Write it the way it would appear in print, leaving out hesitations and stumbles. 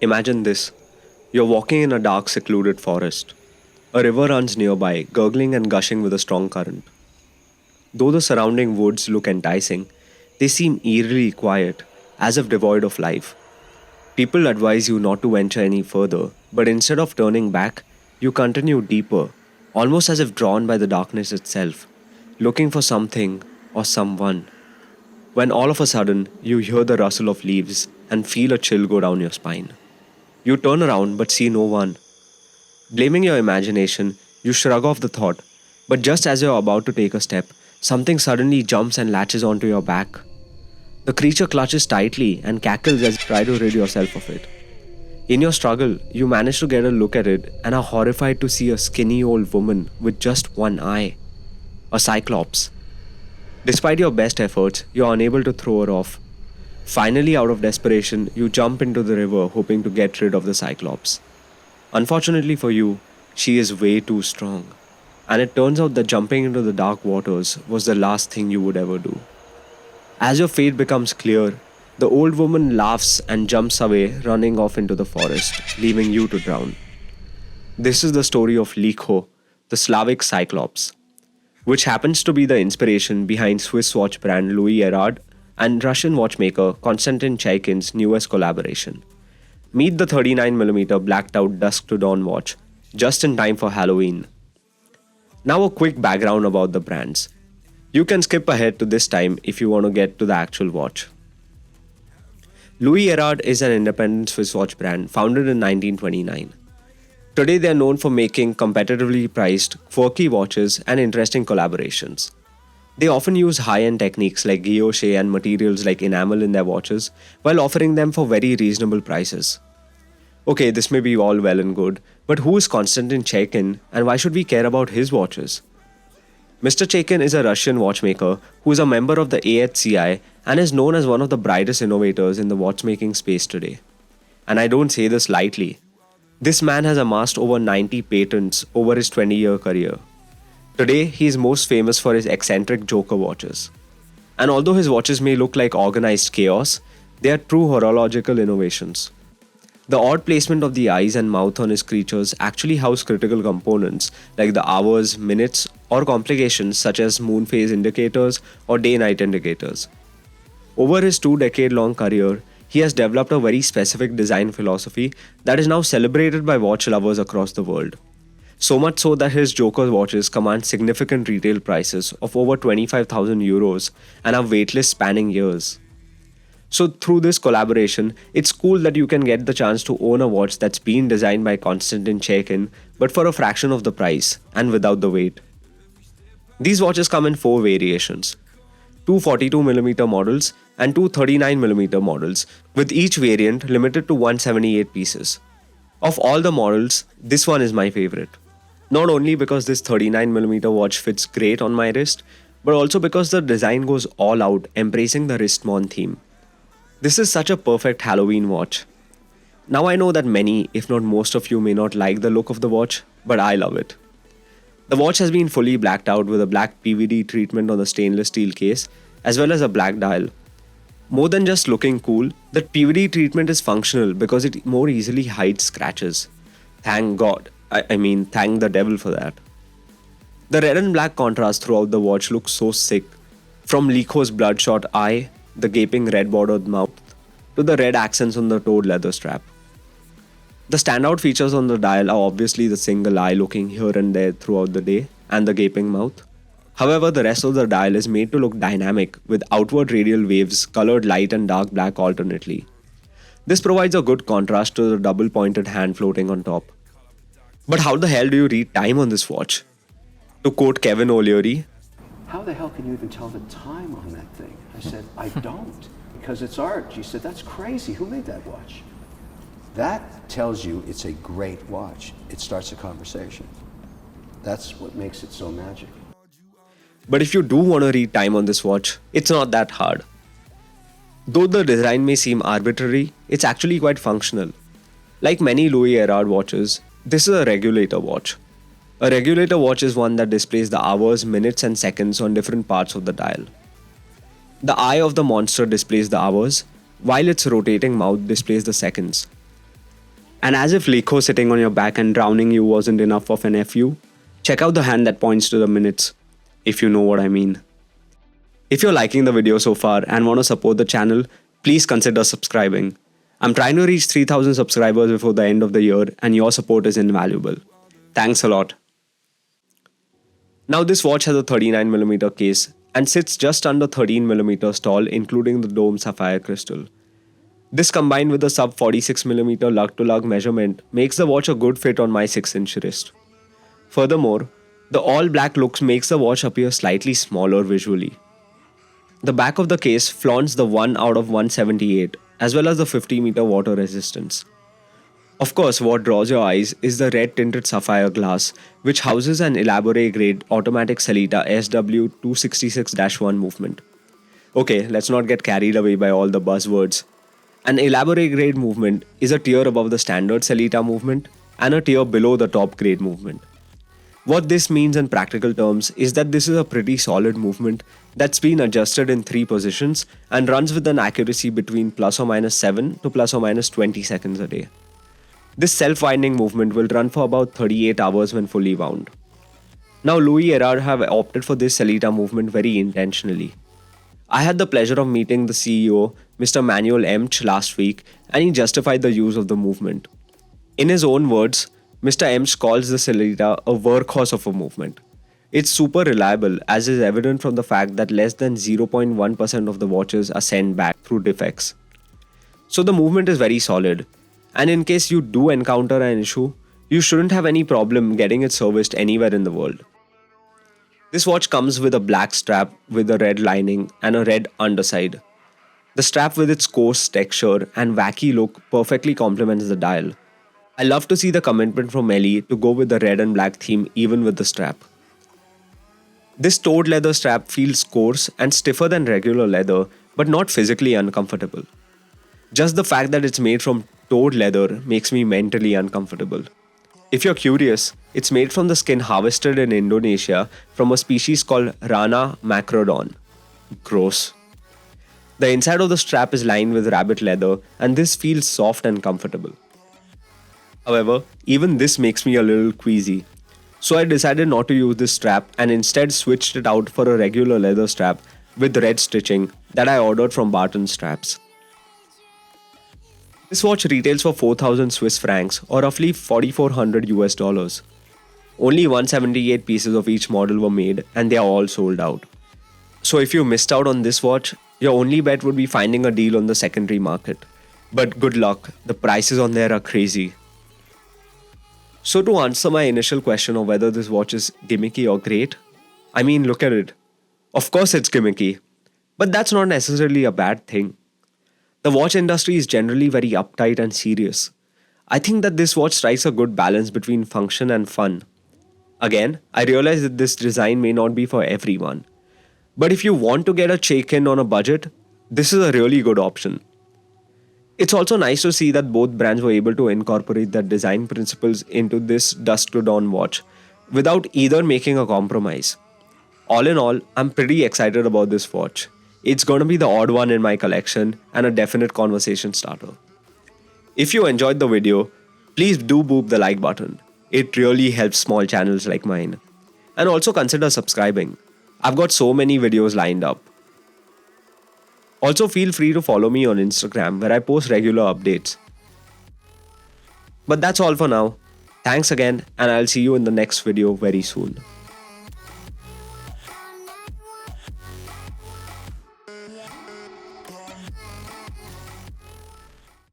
Imagine this. You're walking in a dark, secluded forest. A river runs nearby, gurgling and gushing with a strong current. Though the surrounding woods look enticing, they seem eerily quiet, as if devoid of life. People advise you not to venture any further, but instead of turning back, you continue deeper, almost as if drawn by the darkness itself, looking for something or someone. When all of a sudden, you hear the rustle of leaves and feel a chill go down your spine. You turn around but see no one. Blaming your imagination, you shrug off the thought, but just as you're about to take a step, something suddenly jumps and latches onto your back. The creature clutches tightly and cackles as you try to rid yourself of it. In your struggle, you manage to get a look at it and are horrified to see a skinny old woman with just one eye. A cyclops. Despite your best efforts, you are unable to throw her off. Finally, out of desperation, you jump into the river hoping to get rid of the cyclops. Unfortunately for you, she is way too strong. And it turns out that jumping into the dark waters was the last thing you would ever do. As your fate becomes clear, the old woman laughs and jumps away, running off into the forest, leaving you to drown. This is the story of Likho, the Slavic Cyclops, which happens to be the inspiration behind Swiss watch brand Louis Erard and Russian watchmaker Konstantin Chaykin's newest collaboration. Meet the 39mm blacked out Dusk to Dawn watch, just in time for Halloween. Now a quick background about the brands. You can skip ahead to this time if you want to get to the actual watch. Louis Erard is an independent Swiss watch brand founded in 1929. Today they are known for making competitively priced, quirky watches and interesting collaborations. They often use high-end techniques like guilloche and materials like enamel in their watches while offering them for very reasonable prices. Okay, this may be all well and good, but who is Konstantin Chaykin and why should we care about his watches? Mr. Chaykin is a Russian watchmaker who is a member of the AHCI and is known as one of the brightest innovators in the watchmaking space today. And I don't say this lightly. This man has amassed over 90 patents over his 20-year career. Today, he is most famous for his eccentric Joker watches. And although his watches may look like organized chaos, they are true horological innovations. The odd placement of the eyes and mouth on his creatures actually house critical components like the hours, minutes, or complications such as moon phase indicators or day-night indicators. Over his 2-decade-long career, he has developed a very specific design philosophy that is now celebrated by watch lovers across the world. So much so that his Joker watches command significant retail prices of over 25,000 euros and are waitlist spanning years. So through this collaboration, it's cool that you can get the chance to own a watch that's been designed by Konstantin Chaykin, but for a fraction of the price and without the weight. These watches come in 4 variations: 2 42mm models and 2 39mm models, with each variant limited to 178 pieces. Of all the models, this one is my favorite. Not only because this 39mm watch fits great on my wrist, but also because the design goes all out, embracing the wrist-worn theme. This is such a perfect Halloween watch. Now I know that many, if not most of you may not like the look of the watch, but I love it. The watch has been fully blacked out with a black PVD treatment on the stainless steel case, as well as a black dial. More than just looking cool, the PVD treatment is functional because it more easily hides scratches. Thank God. Thank the devil for that. The red and black contrast throughout the watch looks so sick. From Likho's bloodshot eye, the gaping red bordered mouth, to the red accents on the toed leather strap. The standout features on the dial are obviously the single eye looking here and there throughout the day and the gaping mouth. However, the rest of the dial is made to look dynamic with outward radial waves colored light and dark black alternately. This provides a good contrast to the double pointed hand floating on top. But how the hell do you read time on this watch? To quote Kevin O'Leary, "How the hell can you even tell the time on that thing?" I said, "I don't, because it's art." She said, "That's crazy. Who made that watch?" That tells you it's a great watch. It starts a conversation. That's what makes it so magic. But if you do want to read time on this watch, it's not that hard. Though the design may seem arbitrary, it's actually quite functional. Like many Louis Erard watches, this is a regulator watch. A regulator watch is one that displays the hours, minutes, and seconds on different parts of the dial. The eye of the monster displays the hours, while its rotating mouth displays the seconds. And as if Liko sitting on your back and drowning you wasn't enough of an FU, check out the hand that points to the minutes, if you know what I mean. If you're liking the video so far and want to support the channel, please consider subscribing. I'm trying to reach 3,000 subscribers before the end of the year and your support is invaluable. Thanks a lot. Now this watch has a 39mm case and sits just under 13mm tall, including the dome sapphire crystal. This combined with the sub 46mm lug-to-lug measurement makes the watch a good fit on my 6-inch wrist. Furthermore, the all-black looks makes the watch appear slightly smaller visually. The back of the case flaunts the 1 out of 178 as well as the 50-meter water resistance. Of course, what draws your eyes is the red tinted sapphire glass, which houses an elaborate grade automatic Sellita SW266-1 movement. Okay, let's not get carried away by all the buzzwords. An elaborate grade movement is a tier above the standard Sellita movement and a tier below the top grade movement. What this means in practical terms is that this is a pretty solid movement that's been adjusted in 3 positions and runs with an accuracy between plus or minus 7 to plus or minus 20 seconds a day. This self-winding movement will run for about 38 hours when fully wound. Now Louis Erard have opted for this Sellita movement very intentionally. I had the pleasure of meeting the CEO, Mr. Manuel Emch, last week, and he justified the use of the movement. In his own words, Mr. Emch calls the Sellita a workhorse of a movement. It's super reliable, as is evident from the fact that less than 0.1% of the watches are sent back through defects. So the movement is very solid, and in case you do encounter an issue, you shouldn't have any problem getting it serviced anywhere in the world. This watch comes with a black strap with a red lining and a red underside. The strap with its coarse texture and wacky look perfectly complements the dial. I love to see the commitment from Ellie to go with the red and black theme even with the strap. This toed leather strap feels coarse and stiffer than regular leather, but not physically uncomfortable. Just the fact that it's made from toed leather makes me mentally uncomfortable. If you're curious, it's made from the skin harvested in Indonesia from a species called Rana macrodon. Gross. The inside of the strap is lined with rabbit leather and this feels soft and comfortable. However, even this makes me a little queasy. So I decided not to use this strap and instead switched it out for a regular leather strap with red stitching that I ordered from Barton Straps. This watch retails for 4,000 Swiss francs or roughly $4,400 US. Only 178 pieces of each model were made and they are all sold out. So if you missed out on this watch, your only bet would be finding a deal on the secondary market. But good luck, the prices on there are crazy. So to answer my initial question of whether this watch is gimmicky or great, I mean look at it. Of course it's gimmicky, but that's not necessarily a bad thing. The watch industry is generally very uptight and serious. I think that this watch strikes a good balance between function and fun. Again, I realize that this design may not be for everyone. But if you want to get a check-in on a budget, this is a really good option. It's also nice to see that both brands were able to incorporate their design principles into this dusk to dawn watch without either making a compromise. All in all, I'm pretty excited about this watch. It's going to be the odd one in my collection and a definite conversation starter. If you enjoyed the video, please do boop the like button. It really helps small channels like mine. And also consider subscribing. I've got so many videos lined up. Also feel free to follow me on Instagram where I post regular updates. But that's all for now. Thanks again and I'll see you in the next video very soon.